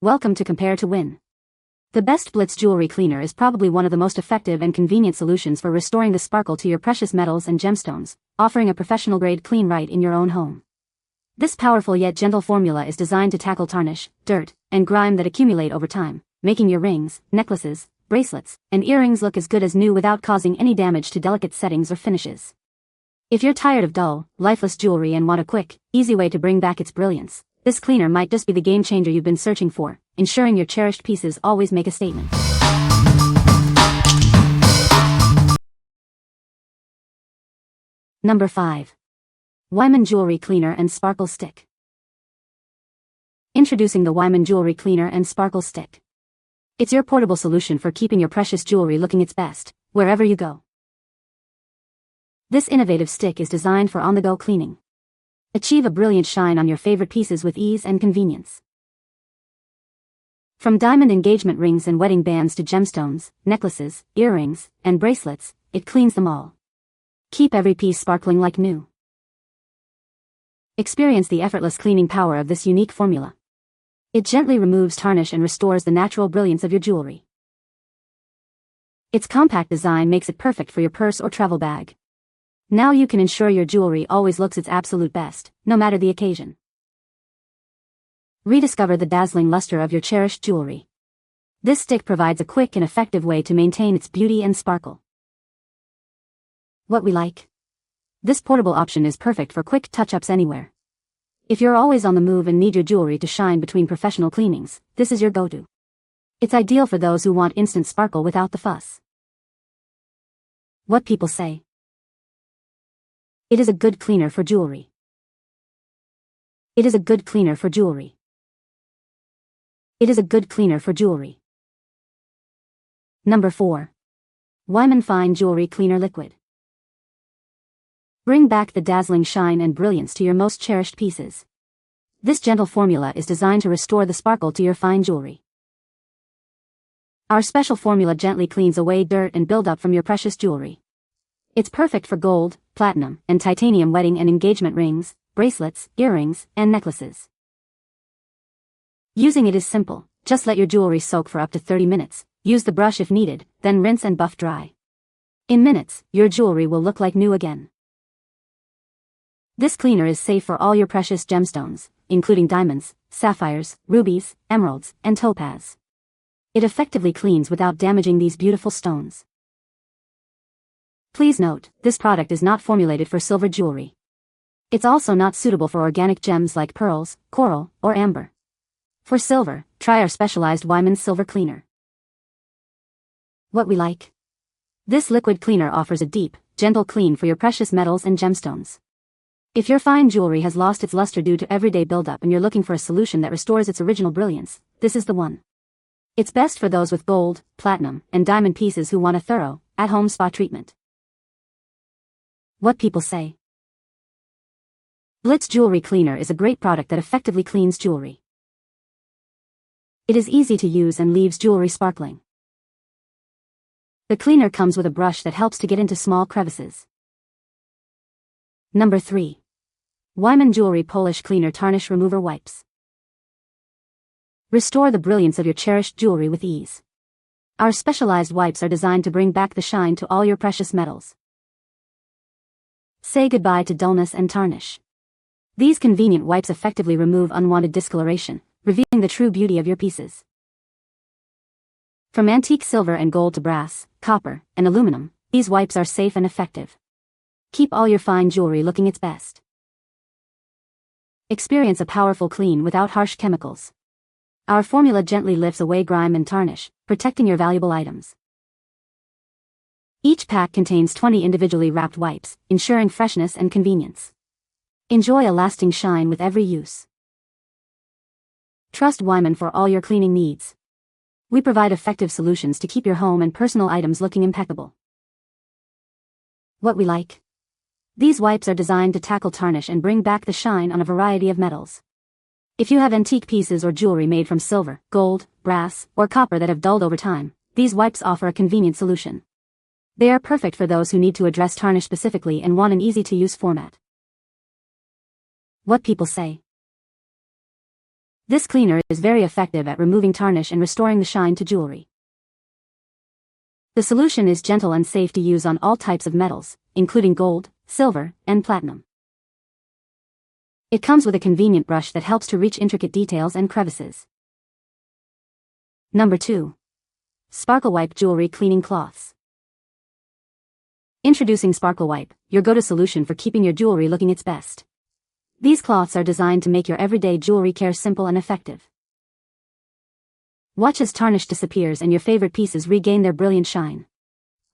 Welcome to Compare to Win. The best Blitz Jewelry Cleaner is probably one of the most effective and convenient solutions for restoring the sparkle to your precious metals and gemstones, offering a professional-grade clean right in your own home. This powerful yet gentle formula is designed to tackle tarnish, dirt, and grime that accumulate over time, making your rings, necklaces, bracelets, and earrings look as good as new without causing any damage to delicate settings or finishes. If you're tired of dull, lifeless jewelry and want a quick, easy way to bring back its brilliance, this cleaner might just be the game changer you've been searching for, ensuring your cherished pieces always make a statement. Number 5. Weiman Jewelry Cleaner and Sparkle Stick. Introducing the Weiman Jewelry Cleaner and Sparkle Stick. It's your portable solution for keeping your precious jewelry looking its best, wherever you go. This innovative stick is designed for on-the-go cleaning. Achieve a brilliant shine on your favorite pieces with ease and convenience. From diamond engagement rings and wedding bands to gemstones, necklaces, earrings, and bracelets, it cleans them all. Keep every piece sparkling like new. Experience the effortless cleaning power of this unique formula. It gently removes tarnish and restores the natural brilliance of your jewelry. Its compact design makes it perfect for your purse or travel bag. Now you can ensure your jewelry always looks its absolute best, no matter the occasion. Rediscover the dazzling luster of your cherished jewelry. This stick provides a quick and effective way to maintain its beauty and sparkle. What we like? This portable option is perfect for quick touch-ups anywhere. If you're always on the move and need your jewelry to shine between professional cleanings, this is your go-to. It's ideal for those who want instant sparkle without the fuss. What people say? It is a good cleaner for jewelry. It is a good cleaner for jewelry. It is a good cleaner for jewelry. Number 4. Weiman Fine Jewelry Cleaner Liquid. Bring back the dazzling shine and brilliance to your most cherished pieces. This gentle formula is designed to restore the sparkle to your fine jewelry. Our special formula gently cleans away dirt and buildup from your precious jewelry. It's perfect for gold, platinum, and titanium wedding and engagement rings, bracelets, earrings, and necklaces. Using it is simple. Just let your jewelry soak for up to 30 minutes, use the brush if needed, then rinse and buff dry. In minutes, your jewelry will look like new again. This cleaner is safe for all your precious gemstones, including diamonds, sapphires, rubies, emeralds, and topaz. It effectively cleans without damaging these beautiful stones. Please note, this product is not formulated for silver jewelry. It's also not suitable for organic gems like pearls, coral, or amber. For silver, try our specialized Weiman Silver Cleaner. What we like? This liquid cleaner offers a deep, gentle clean for your precious metals and gemstones. If your fine jewelry has lost its luster due to everyday buildup and you're looking for a solution that restores its original brilliance, this is the one. It's best for those with gold, platinum, and diamond pieces who want a thorough, at-home spa treatment. What people say? Blitz Jewelry Cleaner is a great product that effectively cleans jewelry. It is easy to use and leaves jewelry sparkling. The cleaner comes with a brush that helps to get into small crevices. Number 3. Weiman Jewelry Polish Cleaner Tarnish Remover Wipes. Restore the brilliance of your cherished jewelry with ease. Our specialized wipes are designed to bring back the shine to all your precious metals. Say goodbye to dullness and tarnish. These convenient wipes effectively remove unwanted discoloration, revealing the true beauty of your pieces. From antique silver and gold to brass, copper, and aluminum, these wipes are safe and effective. Keep all your fine jewelry looking its best. Experience a powerful clean without harsh chemicals. Our formula gently lifts away grime and tarnish, protecting your valuable items. Each pack contains 20 individually wrapped wipes, ensuring freshness and convenience. Enjoy a lasting shine with every use. Trust Weiman for all your cleaning needs. We provide effective solutions to keep your home and personal items looking impeccable. What we like? These wipes are designed to tackle tarnish and bring back the shine on a variety of metals. If you have antique pieces or jewelry made from silver, gold, brass, or copper that have dulled over time, these wipes offer a convenient solution. They are perfect for those who need to address tarnish specifically and want an easy-to-use format. What people say. This cleaner is very effective at removing tarnish and restoring the shine to jewelry. The solution is gentle and safe to use on all types of metals, including gold, silver, and platinum. It comes with a convenient brush that helps to reach intricate details and crevices. Number 2. SparkleWipe Jewelry Cleaning Cloths. Introducing SparkleWipe, your go-to solution for keeping your jewelry looking its best. These cloths are designed to make your everyday jewelry care simple and effective. Watch as tarnish disappears and your favorite pieces regain their brilliant shine.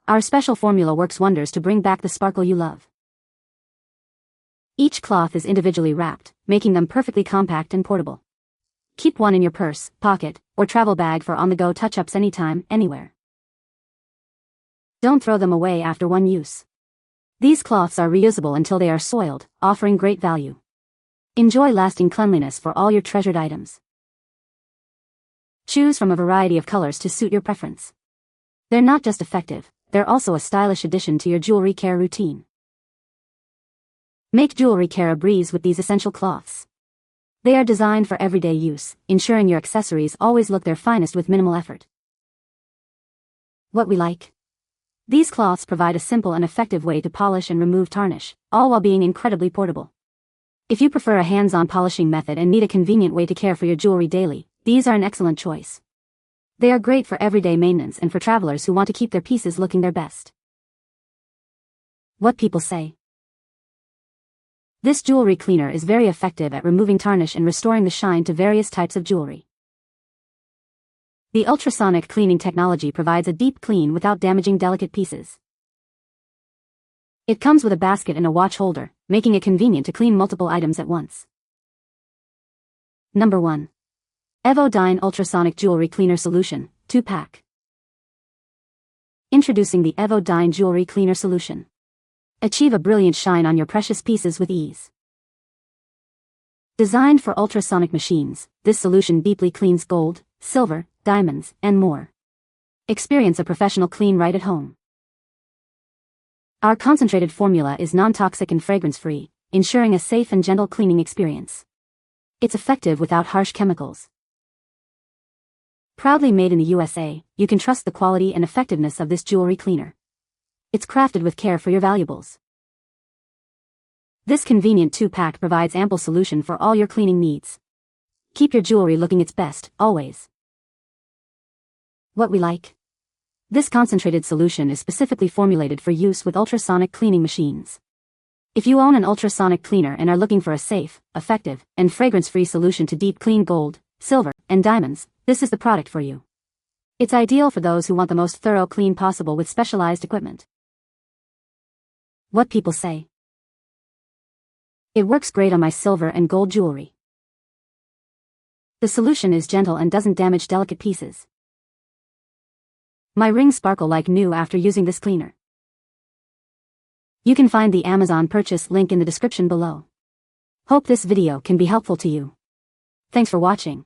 Our special formula works wonders to bring back the sparkle you love. Each cloth is individually wrapped, making them perfectly compact and portable. Keep one in your purse, pocket, or travel bag for on-the-go touch-ups anytime, anywhere. Don't throw them away after one use. These cloths are reusable until they are soiled, offering great value. Enjoy lasting cleanliness for all your treasured items. Choose from a variety of colors to suit your preference. They're not just effective, they're also a stylish addition to your jewelry care routine. Make jewelry care a breeze with these essential cloths. They are designed for everyday use, ensuring your accessories always look their finest with minimal effort. What we like. These cloths provide a simple and effective way to polish and remove tarnish, all while being incredibly portable. If you prefer a hands-on polishing method and need a convenient way to care for your jewelry daily, these are an excellent choice. They are great for everyday maintenance and for travelers who want to keep their pieces looking their best. What people say. This jewelry cleaner is very effective at removing tarnish and restoring the shine to various types of jewelry. The ultrasonic cleaning technology provides a deep clean without damaging delicate pieces. It comes with a basket and a watch holder, making it convenient to clean multiple items at once. Number 1. Dyne Ultrasonic Jewelry Cleaner Solution, 2-pack. Introducing the Dyne Jewelry Cleaner Solution. Achieve a brilliant shine on your precious pieces with ease. Designed for ultrasonic machines, this solution deeply cleans gold, silver, diamonds, and more. Experience a professional clean right at home. Our concentrated formula is non-toxic and fragrance-free, ensuring a safe and gentle cleaning experience. It's effective without harsh chemicals. Proudly made in the USA, you can trust the quality and effectiveness of this jewelry cleaner. It's crafted with care for your valuables. This convenient 2-pack provides ample solution for all your cleaning needs. Keep your jewelry looking its best, always. What we like. This concentrated solution is specifically formulated for use with ultrasonic cleaning machines. If you own an ultrasonic cleaner and are looking for a safe, effective, and fragrance-free solution to deep clean gold, silver, and diamonds, this is the product for you. It's ideal for those who want the most thorough clean possible with specialized equipment. What people say. It works great on my silver and gold jewelry. The solution is gentle and doesn't damage delicate pieces. My rings sparkle like new after using this cleaner. You can find the Amazon purchase link in the description below. Hope this video can be helpful to you. Thanks for watching.